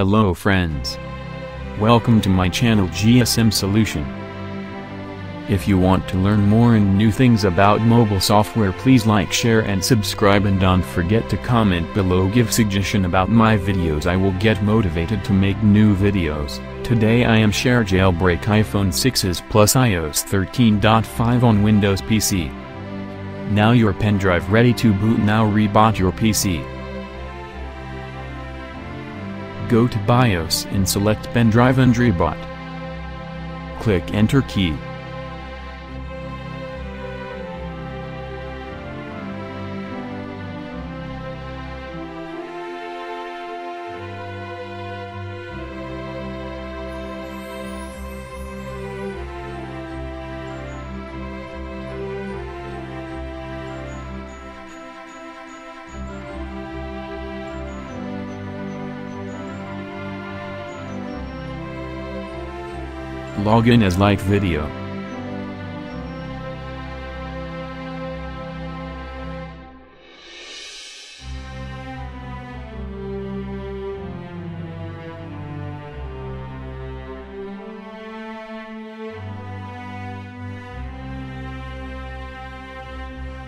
Hello friends. Welcome to my channel GSM Solution. If you want to learn more and new things about mobile software, please like, share and subscribe, and don't forget to comment below, give suggestion about my videos. I will get motivated to make new videos. Today I am share jailbreak iPhone 6s plus iOS 13.5 on Windows PC. Now your pen drive ready to boot. Now reboot your PC. Go to BIOS and select pen drive and reboot. Click enter key. Log in as like video.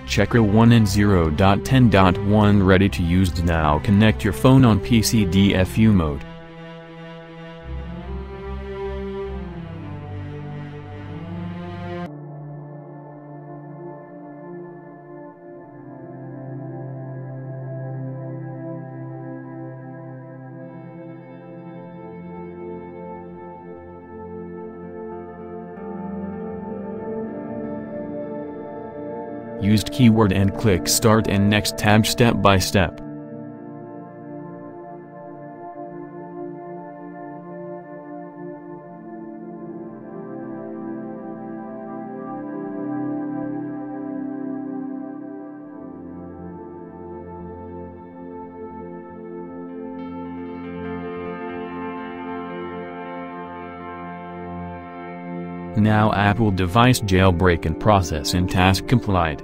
Checkra1n and 0.10.1 ready to use. Now connect your phone on PC DFU mode. Used keyword and click Start and Next tab step by step. Now Apple device jailbreak and process and task complied.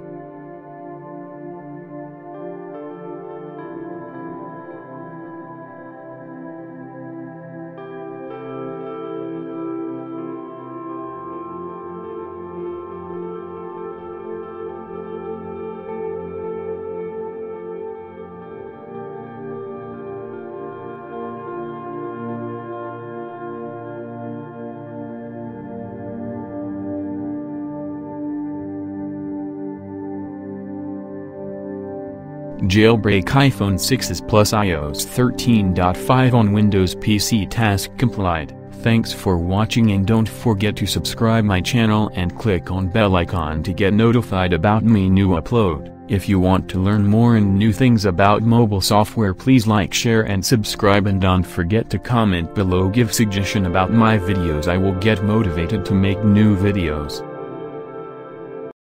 Jailbreak iPhone 6s plus iOS 13.5 on Windows PC task complied. Thanks for watching, and don't forget to subscribe my channel and click on bell icon to get notified about me new upload. If you want to learn more and new things about mobile software, please like, share and subscribe, and don't forget to comment below, give suggestion about my videos. I will get motivated to make new videos.